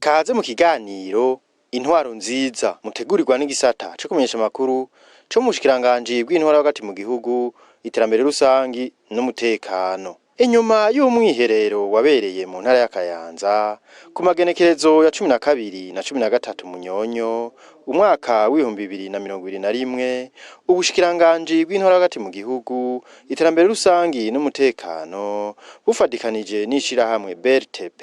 Kaze mu kiganiro intwaro nziza mutegurirwa n'igisata cyo kumenyesha makuru cyo mushikiranganje bw'intwaro hagati mu gihugu iterambere rusangi n'umutekano. Inyuma y'umwiherero wabereye mu ntara ya Kayanza ku magenekerezo ya 12 na 13 Munyonyo umwaka w'2021 ubushikiranganje bw'intwaro hagati mu gihugu iterambere rusangi n'umutekano bufadikanije n'ishirahamwe BRTP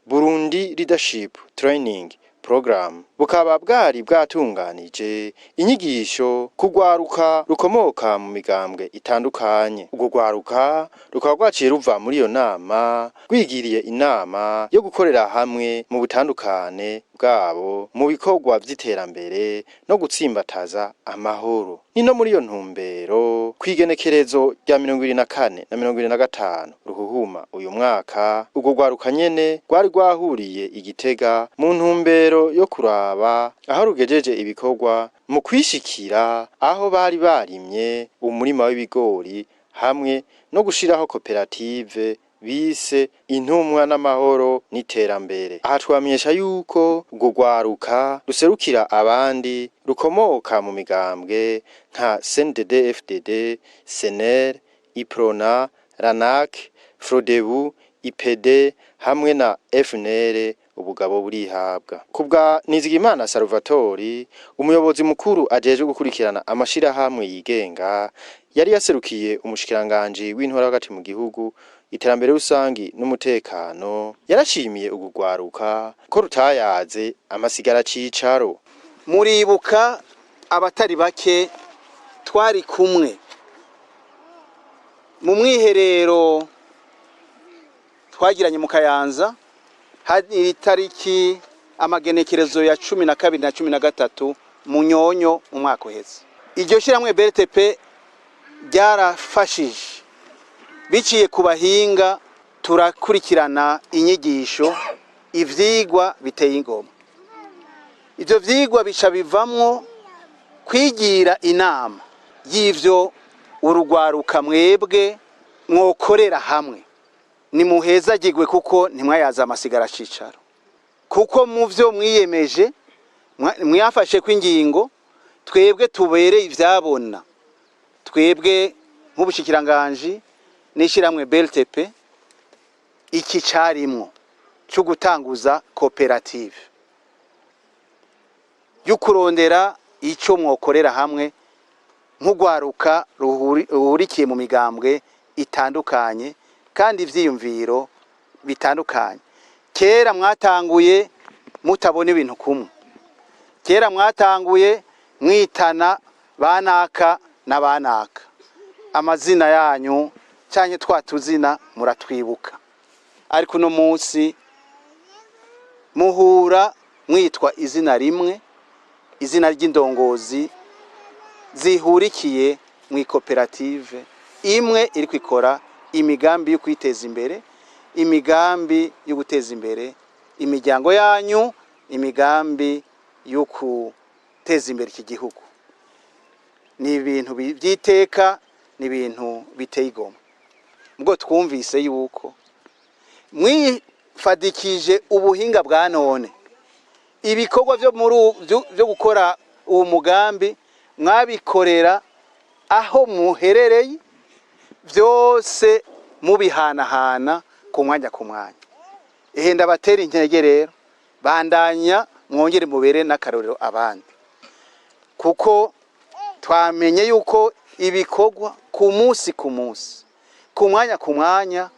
Burundi Leadership Training Program bukaba bwari bwatunganije inyigisho kugwaruka rukomoka mu migambwe itandukanye. Ubwo gwaruka rukaba rwaciye ruva muri iyo nama rwigiriye inama yo gukorera hamwe mu butandukane bwabo mu bikorwa vy'iterambere no gutsimbataza amahoro. Nino muri iyo ntumbero kwigenekerezo rya 24 na 25 ruhuhuma uyu mwaka ubwo gwaruka nyene rwari rwahuriye Igitega mu ntumbero yo kuraba aho rugejeje ibikorwa mu kwishikira aho bari barimye umurima w'ibigori hamwe no gushiraho koperative bise intumwa n'amahoro n'iterambere. Aha twamenyesha yuko ubwo gwaruka ruserukira abandi rukomoka mu migambwe nka CNDD FDD, SNL, Iprona, Ranak, Frodebu, IPD hamwe na FNL ubugabo burihabwa. Kubwa Nizigimana Salvatori umuyobozi mukuru ajeje gukurikirana amashira hamwe yigenga yari yaserukiye umushikiranganje w'intwaro hagati mu gihugu iterambere rusangi n'umutekano yarashimiye ugugwaruka ko rutayaze amasigara cicaro. Muribuka abatari bake twari kumwe mu mwiherero twagiranye mu Kayanza hari tariki amagenekerezo ya 12 na 13 Munyonyo mu mwaka uheze. Iryo shiramwe BRTP ryarafashije biciye ku bahinga turakurikirana inyigisho ivyigwa biteye ingoma. Ivyo vyigwa bica bivamwo kwigira inama y'ivyo urugwaruka mwebwe mwokorera hamwe ni muhezagirwe kuko ntimwayaza amasigara cicaro kuko mu vyo mwiyemeje mwafashe kw'ingingo twebwe tubereye ivyabona twebwe nk'ubushikiranganje nishiramwe BRTP iki carimwo cyo gutanguza koperative y'ukurondera ico mwokorera hamwe nk'ugwaruka ruhurikiye mu migambwe itandukanye kandi ivyiyumviro bitandukanye. Kera mwatanguye mutabona ibintu kumwe, kera mwatanguye mwitana banaka na banaka, amazina yanyu cyanye twatuzina muratwibuka, ariko no munsi muhura mwitwa izina rimwe, izina ry'indongozi zihurikiye mu koperative imwe iri kwikora imigambi yo kwiteza imbere, imigambi yo guteza imbere imiryango yanyu, imigambi yo guteza imbere iki gihugu. Ni ibintu byiteka, ni ibintu biteye igomwe. Ubwo twumvise yuko mwifadikije ubuhinga bwa none, ibikorwa byo gukora uwo mugambi mwabikorera aho muherereye, byose mubihanahana ku mwanya ku mwanya. Ndabatera intege rero, bandanya mwongere mubere n'akarorero abandi, kuko twamenye yuko ibikorwa ku munsi ku munsi, ku mwanya ku mwanya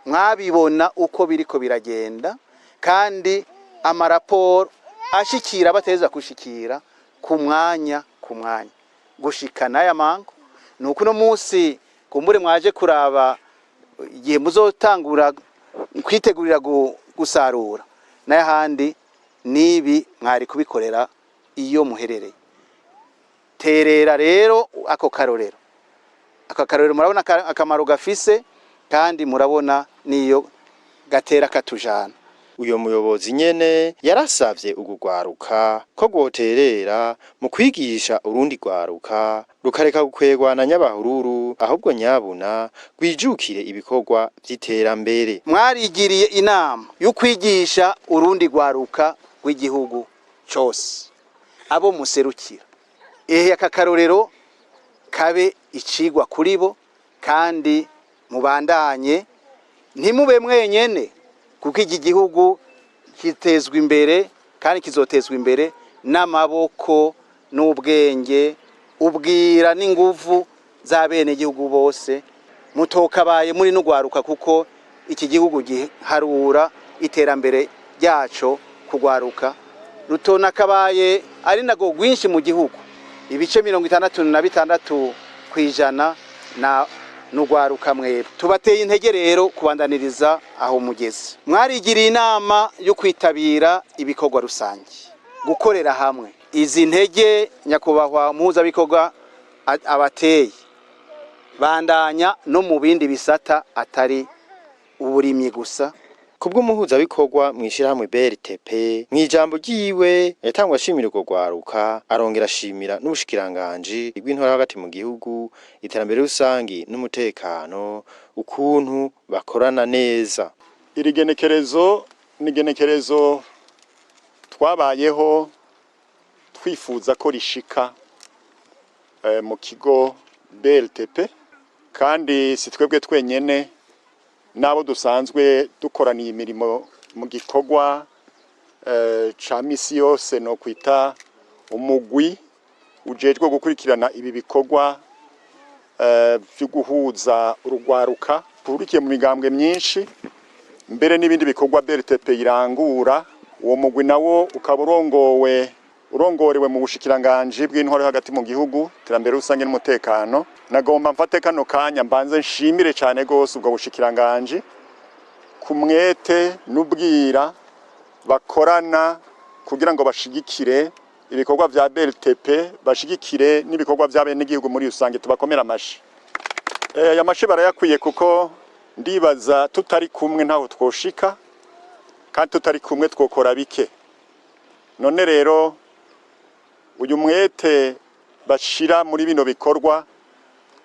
mwabibona uko biriko biragenda, kandi amaraporo ashikira bateza kushikira ku mwanya ku mwanya gushikana ya mango. Nuko no munsi kumbure mwaje kuraba igihe muzotangura kwitegurira gusarura n'ahandi nibi mwari kubikorera iyo muherereye. terera rero ako karorero murabona akamaro gafise kandi murabona niyo gatera katujana. Uyo muyobozi nyene yarasavye urwaruka ko rwoterera mu kwigisha urundi rwaruka rukareka gukwegwana nyabahururu ahubwo nyabuna rwijukire ibikorwa vy'iterambere. Mwarigiriye inama yo kwigisha urundi rwaruka rw'igihugu cose abo muserukira, aka karorero kabe icigwa kuri bo kandi mubandanye ntimube mwenyene, kuko iki gihugu kitezwa imbere kandi kizotezwa imbere n'amaboko n'ubwenge, ubwira n'inguvu za bene gihugu bose. Mutokabaye muri n'ugwaruka kuko iki gihugu giharura iterambere ryaco kugwaruka rutona kabaye ari nago gwinshi mu gihugu. Ibice 66% kwijana na n'ugwaruka mwebwe. Tubateye intege rero kubandaniriza aho mugeze. Mwarigiriye inama yo kwitabira ibikorwa rusange, gukorera hamwe. Izi ntege nyakubahwa muhuzabikorwa abateye bandanya no mu bindi bisata atari uburimyi gusa. Kubwo muhuzabikorwa mwishirahamwe BRTP mwijambo ryiwe yatangwa ashimira urwo rwaruka, arongera ashimira n'ubushikiranganje bw'intwara hagati mu gihugu, iterambere rusangi n'umutekano ukuntu bakorana neza. Iri genekerezo ni genekerezo twabayeho twifuza ko rishika mu kigo BRTP, kandi si twebwe twenyene nabo dusanzwe dukoraniye imirimo mu gikorwa ca misi yose no kwita umugwi ujejwe gukurikirana ibi bikorwa byo guhuza urugwaruka ruhurikiye mu migambwe myinshi, mbere n'ibindi bikorwa BRTP irangura. Uwo mugwi nawo ukaba urongorewe mu bushikiranganje bw'intwaro hagati mu gihugu, iterambere rusange n'umutekano. Nagomba mfate kano kanya mbanze nshimire cyane gose ubwo bushikiranganje kumwete n'ubwira bakorana kugira ngo bashigikire ibikorwa vya BRTP, bashigikire n'ibikorwa vya bene igihugu muri rusange. Tubakomera amashi. Aya mashi barayakwiye kuko ndibaza tutari kumwe ntaho twoshika, kandi tutari kumwe twokora bike. None rero uyu mwete bashira muri bino bikorwa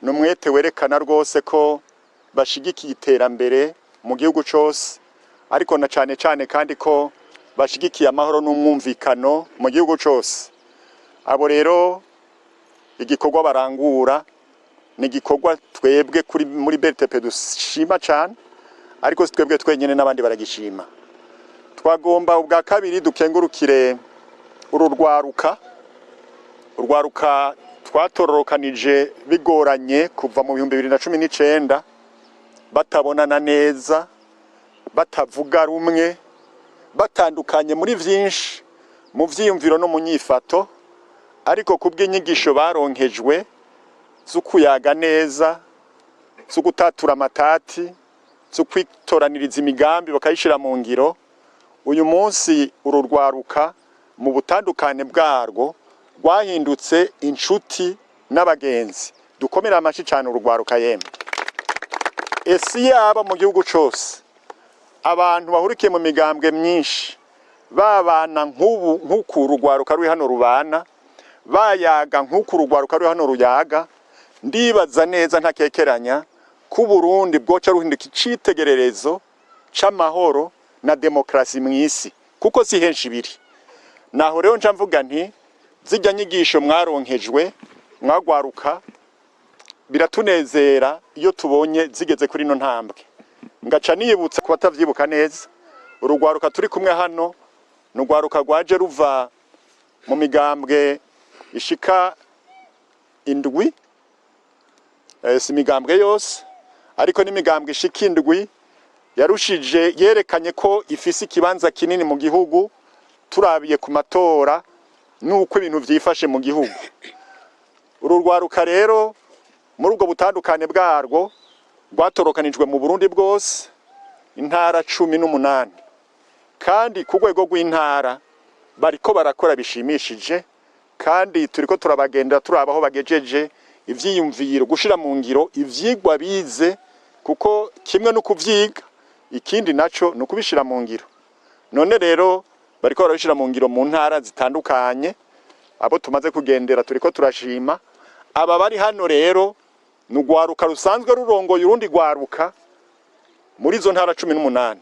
n'umwete werekana rwose ko bashigikiye iterambere mu gihugu cose, ariko na cane cane kandi ko bashigikiye amahoro n'umwumvikano mu gihugu cose. Abo rero igikorwa barangura ni igikorwa twebwe kuri muri BRTP dushima cane, ariko twebwe twenyene n'abandi baragishima. Twagomba ubwa kabiri dukengurukire urwaruka twatororokanije bigoranye kuva mu 2019 batabonana neza, batavuga rumwe, batandukanye muri vyinshi mu vyiyumviro no mu nyifato, ariko kubw'inyigisho baronkejwe zukuyaga neza, zugutatura amatati, zukwitoraniriza imigambi bakayishira mu ngiro. Uyu munsi ururwaruka mu butandukane bwarwo rwahindutse inshuti n'abagenzi. Dukomera amashi cyane ururwaruka yemwe. Esi yaba mu gihugu cose abantu bahurikiye mu migambwe myinshi babana nk'uku ururwaruka ruri hano rubana, bayaga nk'uku ururwaruka ruri hano ruyaga, ndibaza neza ntakekeranya ku Burundi bwoca ruhinduka icitegererezo c'amahoro na demokrasi mw'isi, kuko si henshi biri. Naho rero nca mvuga nti zijya nyigisho mwaronkejwe mwagwaruka biratunezera iyo tubonye zigeze kuri no ntambwe. Ngaca niyibutsa ko batavyibuka neza, urugwaruka turi kumwe hano n'ugwaruka rwaje ruva mu migambwe ishika indwi, si migambwe yose ariko n'imigambwe ishika indwi yarushije yerekanye ko ifise ikibanza kinini mu gihugu. Turabiye ku matora nuko ibintu vyifashe mu gihugu, ururwaruka rero muri ubwo butandukane bwarwo rwatorokanijwe mu Burundi bwose intara 18, kandi ku rwego rw'intara bariko barakora bishimishije kandi turiko turabagenda turabaho bagejeje ivyiyumviro gushira mu ngiro ivyigwa bize, kuko kimwe no kuvyiga ikindi naco no kubishira mu ngiro. None rero bariko barabishira mu ngiro mu ntara zitandukanye, abo tumaze kugendera turiko turashima. Aba bari hano rero n'ugwaruka rusanzwe rurongoye urundi gwaruka muri zo ntara 18,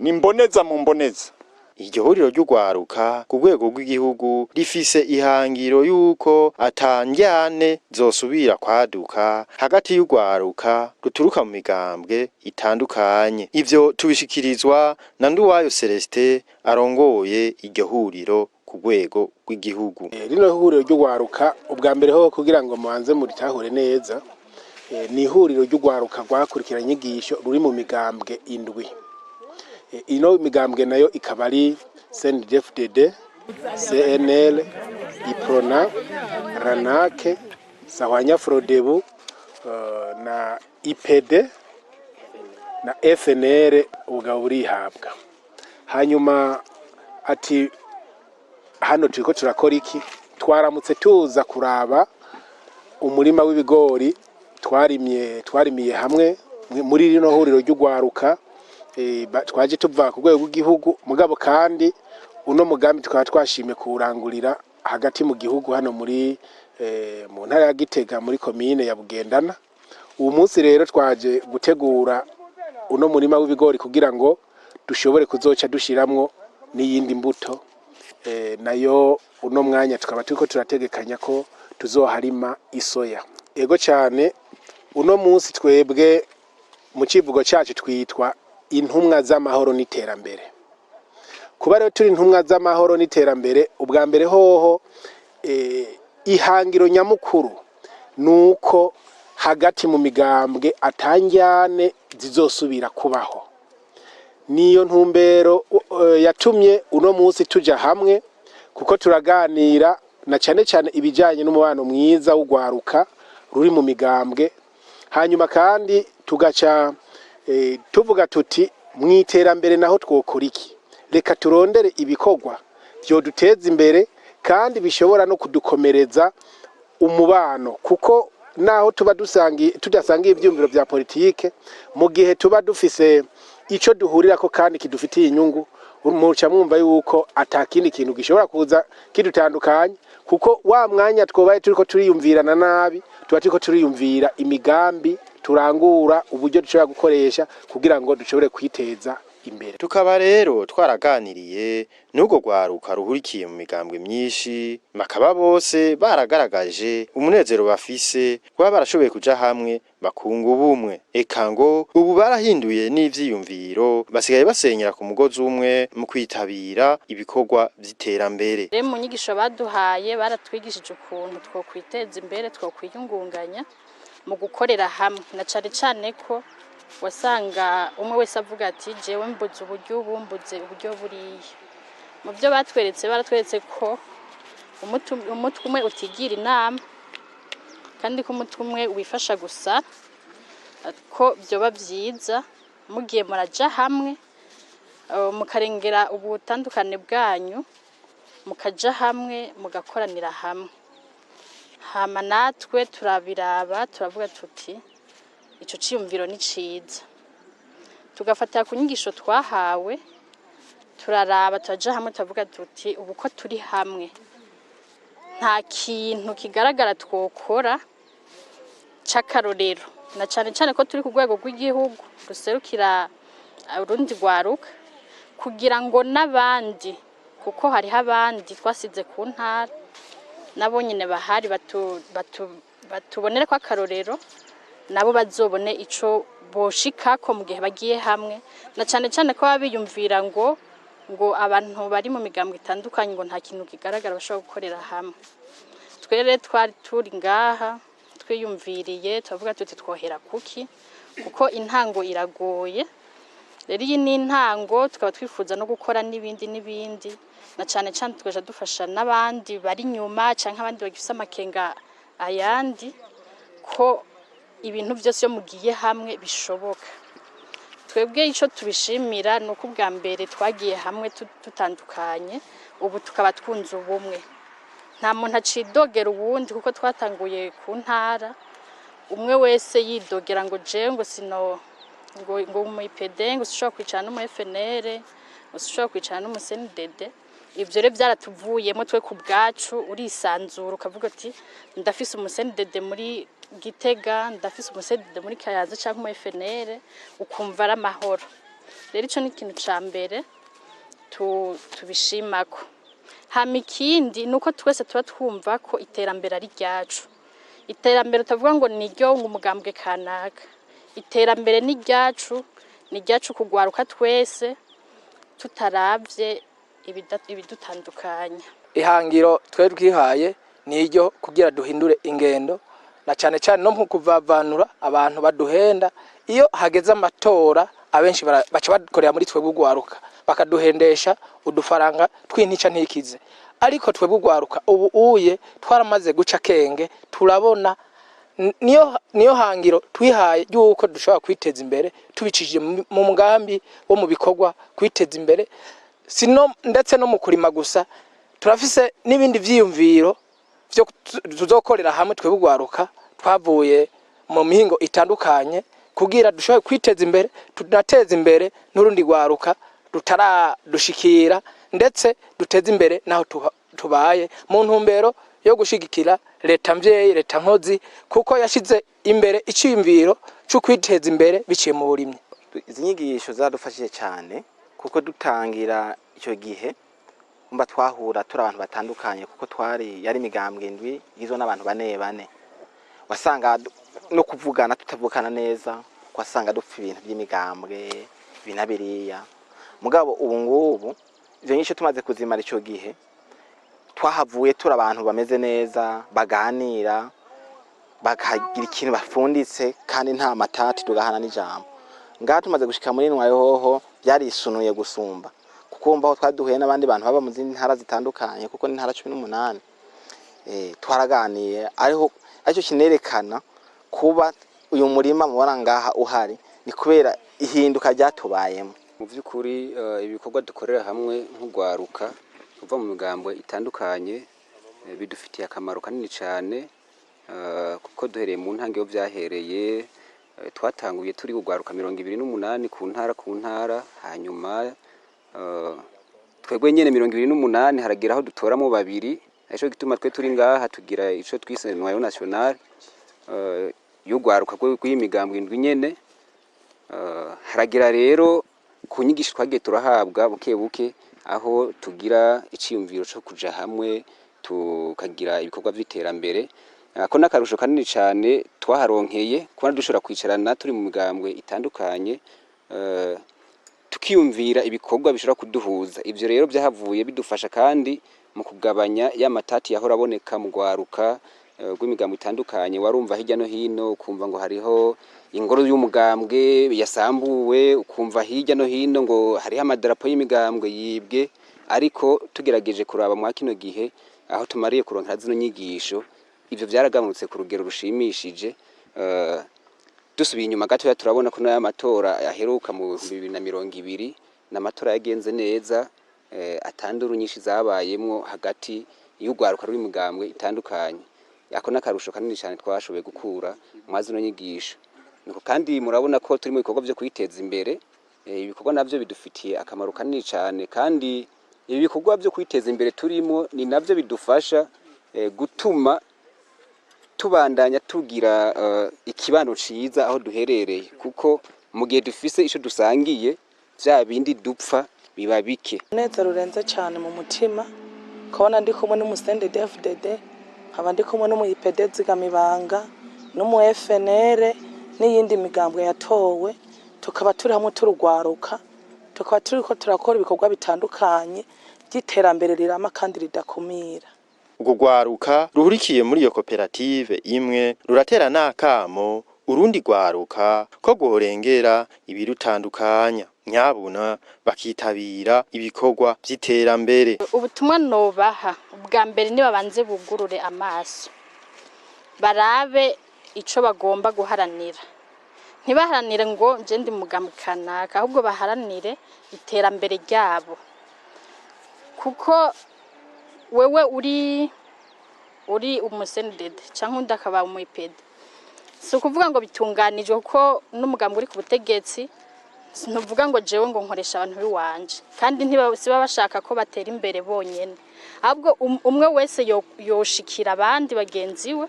ni mboneza mu mboneza. Iryo huriro ry'ugwaruka ku rwego rw'igihugu rifise ihangiro yuko atanjyane zosubira kwaduka hagati y'ugwaruka ruturuka mu migambwe itandukanye. Ivyo tubishikirizwa na Nduwayo Celestin arongoye iryo huriro ku rwego rw'igihugu. Rino huriro ry'ugwaruka ubwa mbere ho kugira ngo mubanze muritahure neza, ni huriro ry'ugwaruka rwakurikiranye inyigisho ruri mu migambwe 7. Ino migambwe nayo ikaba ari CNDD-FDD, CNL, Iprona, Ranake, Sahwanya Frodebu, na IPD na FNL ubugabo burihabwa. Hanyuma ati hano turiko turakora iki? Twaramutse tuza kuraba umurima w'ibigori twarimiye hamwe muri rino huriro ry'ugwaruka. Twaje tuva ku rwego rw'igihugu, mugabo kandi uno mugambi tukaba twashimye kurangurira hagati mu gihugu hano muri mu ntara ya Gitega muri komine ya Bugendana. Uwo munsi rero twaje gutegura uno murima w'ibigori kugira ngo dushobore kuzoca dushiramwo n'iyindi mbuto, nayo uno mwanya tukaba turiko turategekanya ko tuzoharima isoya. Ego cyane uno munsi twebwe mu kivugo cyacu twitwa intumwa z'amahoro n'iterambere. Kuba rero turi intumwa z'amahoro n'iterambere, ubwa mbere hoho ihangiro nyamukuru nuko hagati mu migambwe atanjyane zizosubira kubaho. Niyo ntumbero yatumye uno munsi tuja hamwe, kuko turaganira na cyane cyane ibijanye n'umubano mwiza w'ugwaruka ruri mu migambwe. Hanyuma kandi tugaca tuvuga tuti mwiterambere naho twokora iki? Reka turondere ibikorwa byo duteza imbere kandi bishobora no kudukomereza umubano, kuko naho tuba tudasangiye ibyumviro bya politike, mu gihe tuba dufise ico duhurirako kandi kidufitiye inyungu, muca mwumva yuko atakindi kintu gishobora kuza kidutandukanye, kuko wa mwanya twobaye turiko turiyumvirana nabi, tuba turiko turiyumvira imigambi turangura uburyo dushobora gukoresha kugira ngo dushobore kwiteza imbere. Tukaba rero twaraganiriye n'ubwo gwaruka ruhurikiye mu migambwe myinshi, makaba bose baragaragaje umunezero bafise kuba barashoboye kuja hamwe bakunga ubumwe. Eka ngo ubu barahinduye n'ivyiyumviro, basigaye basenyera ku mugozi umwe mu kwitabira ibikorwa vy'iterambere. Mu nyigisho baduhaye baratwigishije ukuntu twokwiteza imbere, twokwiyungunganya mu gukorera hamwe, na cane ko wasanga umwe wese avuga ati jewe mbuze uburyo bumbuze uburyo buriye. Mu byo baratweretse ko umutwe umwe utigira inama, kandi ko umutwe umwe wifasha gusa, ko byoba byiza mugiye muraja hamwe mukarengera ubutandukane bwanyu, mukaja hamwe mugakoranira hamwe. Hama natwe turabiraba turavuga tuti ico ciyumviro ni ciza, tugafatira ku nyigisho twahawe, turaraba turaja hamwe turavuga tuti ubu ko turi hamwe nta kintu kigaragara twokora c'akarorero, na cane ko turi ku rwego rw'igihugu ruserukira urundi gwaruka, kugira ngo n'abandi, kuko hariho abandi twasize ku ntara nabo nyine bahari batubonere ko akarorero, nabo bazobone ico boshikako mu gihe bagiye hamwe, na cane ko babiyumvira ngo abantu bari mu migambwe itandukanye ngo nta kintu kigaragara bashobora gukorera hamwe. Twere twari turi ngaha twiyumviriye tuvuga tuti twohera kuki, kuko intango iragoye. Rero iyi ni intango, tukaba twifuza no gukora n'ibindi, na cane tukaja dufasha n'abandi bari nyuma canke abandi bagifise amakenga ayandi, ko ibintu byose yo mugiye hamwe bishoboka. Twebwe ico tubishimira nuko ubwa mbere twagiye hamwe tutandukanye, ubu tukaba twunze ubumwe nta muntu acidogera uwundi kuko twatanguye ku ntara umwe wese yidogera ngo je ngo sino ngo mu IPD ngo ushobora kwicara no mu FNL ngo ushobora kwicara no mu CNDD. Ivyo rero byaratuvuyemo twe ku bwacu urisanzura ukavuga ati ndafise umusenidede muri Gitega, ndafise umusenidede muri Kayaza cyangwa mu FNL, ukumva ari amahoro. Rero ico ni ikintu ca mbere tubishimako. Hama ikindi nuko twese tuba twumva ko iterambere ari ryacu. Iterambere utavuga ngo ni ryo ngo umugambwe kanaka. Iterambere ni ryacu kugwaruka twese tutaravye ibidutandukanya. Ihangiro twe twihaye ni iryo kugira duhindure ingendo na cyane cyane no mu kuvavanura abantu baduhenda iyo hageze amatora abenshi baca bakorera muri twe bugwaruka bakaduhendesha udufaranga twintica ntikize, ariko twe bugwaruka ubu uye twaramaze guca kenge turabona niyo hangiro twihaye yuko dushobora kwiteza imbere tubicishije mu mugambi wo mu bikorwa kwiteza imbere sino ndetse no mu kurima gusa. Turafise n'ibindi vyiyumviro byo tuzokorera hamwe twe bugwaruka twavuye mu mihingo itandukanye kugira dushobore kwiteza imbere tunateza imbere n'urundi gwaruka rutaradushikira ndetse duteza imbere naho tubaye mu ntumbero yo gushigikira leta mvyeyi leta nkozi kuko yashize imbere iciyumviro cyo kwiteza imbere biciye mu burimyi. Izi nyigisho zadufashije cyane kuko dutangira icyo gihe umba twahura turi abantu batandukanye kuko yari migambwe indwi igizwe n'abantu bane wasanga no kuvugana tutavukana neza wasanga dupfa ibintu by'imigambwe binabiriya mugabo ubu ngubu ivyo nyinshi tumaze kuzimara icyo gihe twahavuye turi abantu bameze neza baganira bakagira ikintu bafunditse kandi nta matati tugahana n'ijambo. Ngaha tumaze gushika muri ntwaye hoho byarisunuye gusumba kuko mbaho twaduhuye n'abandi bantu baba mu zindi ntara zitandukanye kuko ni ntara 18 twaraganiye ariho aricyo kinerekana kuba uyu murima mubona ngaha uhari ni kubera ihinduka ryatubayemo. Mu by'ukuri ibikorwa dukorera hamwe nk'ugwaruka uva mu migambwe itandukanye bidufitiye akamaro kanini cyane kuko duhereye mu ntangiriro byahereye twatanguye turi kugwaruka 28 ku ntara hanyuma twebwe nyene 28 haragira aho dutoramo babiri aho gituma twe turi ngaha tugira ico twise noyo national y'ugwaruka rw'imigambwe indwi nyene haragira rero kunyigisha twagiye turahabwa buke buke aho tugira iciyumviro cyo kuja hamwe tukagira ibikorwa by'iterambere. Ako nakarusho kanini cyane twaharonkeye kuba dushobora kwicarana turi mu migambwe itandukanye tukiyumvira ibikorwa bishobora kuduhuza. Ivyo rero byahavuye bidufasha kandi mu kugabanya ya matati yahora aboneka mu gwaruka rw'imigambwe itandukanye. Warumva hirya no hino ukumva ngo hariho ingoro y'umugambwe yasambuwe, ukumva hirya no hino ngo hariho amadarapo y'imigambwe yibwe, ariko tugerageje kuraba mu kino gihe aho tumariye kuronkera zino nyigisho ivyo byaragamutse ku rugero rushimishije. Dusubiye inyuma gato turabona ko n'aya matora yaheruka mu 2020 n'amatora yagenze neza atanduru nyinshi zabayemwo hagati y'ugwaruka rw'imigambwe itandukanye. Ako nakarusho kanini cyane twashoboye gukura mwazi no nyigisho. Nuko kandi murabona ko turi mu bikorwa byo kwiteza imbere. Ibikorwa navyo bidufitiye akamaro kanini cyane kandi ibi bikorwa byo kwiteza imbere turimo ni navyo bidufasha gutuma tubandanya tugira ikibano ciza aho duherereye kuko mu gihe dufise ico dusangiye vya bindi dupfa biba bike. Neza rurenze cyane mu mutima kubona ndi kumwe n'umusende DFDD nkaba ndi kumwe n'umu IPD zigamibanga n'umu FNL n'iyindi migambwe yatowe tukaba turi hamwe turugwaruka tukaba turiko turakora ibikorwa bitandukanye by'iterambere rirama kandi ridakumira. Urwaruka ruhurikiye muri iyo koperative imwe ruratera nakamo urundi gwaruka ko guhorengera ibirutandukanya nyabuna bakitabira ibikorwa by'iterambere. Ubutumwa nobaha ubwa mbere ni babanze bugurure amaso barabe ico bagomba guharanira, ntibaharanire ngo nje ndi mugambwe kanaka ahubwo baharanire iterambere ryabo kuko wewe uri uri umusendede cyangwa undi akaba umuyipede si ukuvuga ngo bitunganijwe kuko n'umugambwe uri ku butegetsi ntuvuga ngo jewe ngo nkoresha abantu biwanje kandi siba bashaka ko batera imbere bonyene ahubwo umwe wese yoshikira abandi bagenzi we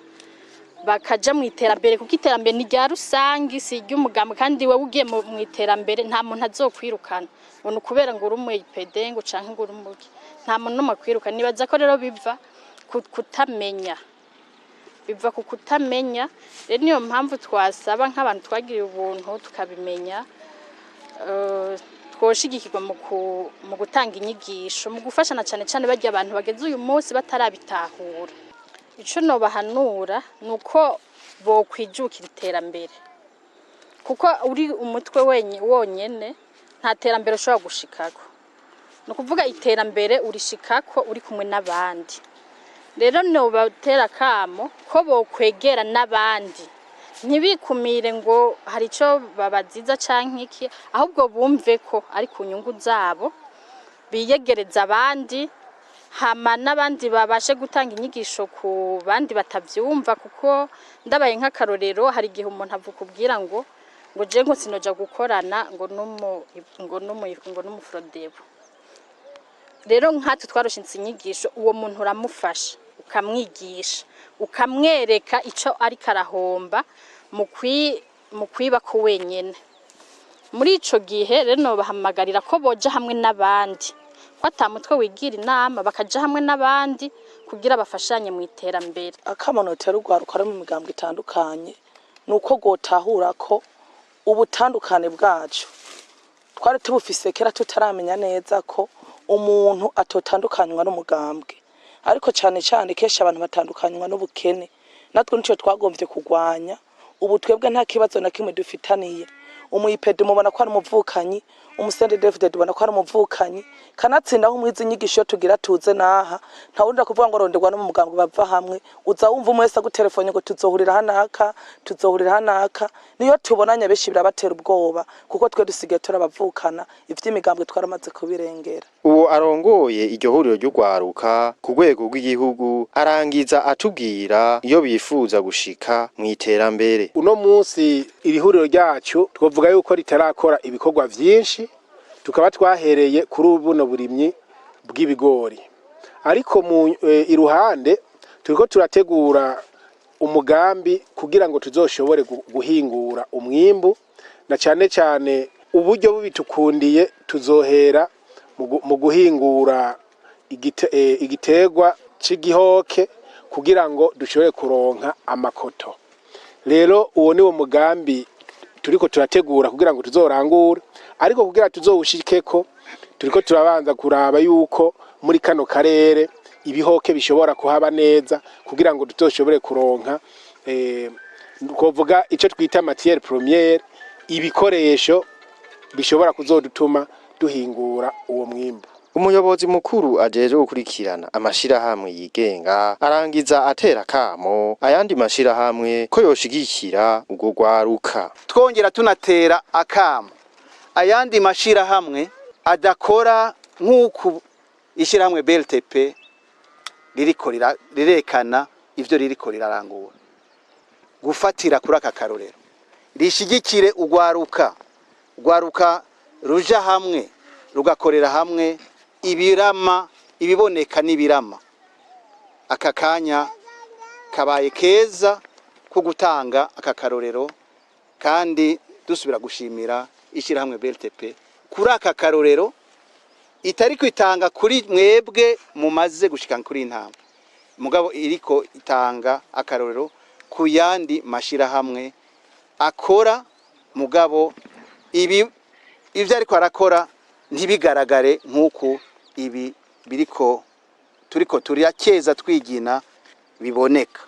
bakaja mu iterambere kuko iterambere ni rya rusangi si ry'umugambwe kandi wewe ugiye mu iterambere nta muntu azokwirukana ngo kubera ngo uri umuyipede ngo canke ngo uri umuki nta muntu n'umwe kwirukana nibaza ko rero biva kutamenya biva ku kutamenya rero niyo mpamvu twasaba nk'abantu twagiriye ubuntu tukabimenya twoshigikirwa mu gutanga inyigisho mu gufashana cyane cyane bajya abantu bageze uyu munsi batarabitahura ico no bahanura nuko bo kwijukira iterambere kuko uri umutwe wonyene nta terambere ushobora gushikako no kuvuga iterambere urishikako uri kumwe n'abandi rero no batera kamo ko bo kwegera n'abandi ntibikumire ngo hari ico babaziza canke iki ahubwo bumve ko ari ku nyungu zabo biyegereza abandi hama n'abandi babashe gutanga inyigisho ku bandi batavyumva kuko ndabaye nk'akarorero hari igihe umuntu avukubwira ngo je ngo sinoja gukorana ngo n'umufrodebo rero nkatwe twaroshinze inyigisho uwo muntu uramufasha ukamwigisha ukamwereka ico ari karahomba mu kwiba ko wenyene muri ico gihe rero no bahamagarira ko boja hamwe n'abandi ko atamutwe wigira inama bakaja hamwe n'abandi kugira bafashanye mu iterambere akamanotera urwaruka ari mu migambwe itandukanye nuko gotahura ko ubutandukane bwacu twari tubufise kera tutaramenya neza ko umuntu atotandukanywa n'umugambwe ariko cyane cyane kesha abantu batandukanywa n'ubukene natwe nico twagomvye kugwanya ubu twebwe nta kibazo na kimwe dufitaniye umuyipede mubona ko ari umuvukanyi umusende David ubona ko ari umuvukanyi kanatsinda aho mwizi nyigisho tugira tuze naha nta wundi kuvuga ngo ronderwa no mu mugambwe bava hamwe uza wumva umwese agutelefone ngo tuzohurira hanaka niyo tubonanya beshi birabatera ubwoba kuko twe dusigaye turabavukana ivy'imigambwe twaramaze kubirengera uwo arongoye iryo huriro ry'urwaruka ku rwego rw'igihugu arangiza atubwira iyo bifuza gushika mu iterambere uno munsi iri huriro ryacu twovuga yuko ritarakora ibikorwa vyinshi tukaba twahereye kuri ubuno burimyi bw'ibigori ariko mu iruhande turiko turategura umugambi kugira ngo tuzoshobore guhingura umwimbu na cyane cyane uburyo bubitukundiye tuzohera mu guhingura igitegwa c'igihoke kugira ngo dushobore kuronka amakoto rero uwo ni wo mugambi turiko turategura kugira ngo tuzorangure ariko kugira tuzowushikeko turiko turabanza kuraba yuko muri kano karere ibihoke bishobora kuhaba neza kugira ngo tuzoshobore kuronka kuvuga ico twita matière première ibikoresho bishobora kuzodutuma duhingura uwo mwimbu umuyobozi mukuru ajeje gukurikirana amashirahamwe yigenga arangiza atera kamo ayandi mashirahamwe ko yoshigikira ubwo rwaruka twongera tunatera akamo ayandi mashirahamwe adakora nk'uku ishirahamwe BLTP rirekana ivyo ririko rirarangura gufatira kuri aka karorero rishigikire urwaruka ruja hamwe rugakorera hamwe ibiboneka n'ibirama aka kanya kabaye keza ko gutanga aka karorero kandi dusubira gushimira ishirahamwe BLTP kuri aka karorero itari kwitanga kuri mwebwe mumaze gushika kuri intambwe mugabo iriko itanga akarorero ku yandi mashirahamwe akora mugabo ivyo ariko arakora ntibigaragare nk'uko ibi turiko turiyakeza twigina biboneka.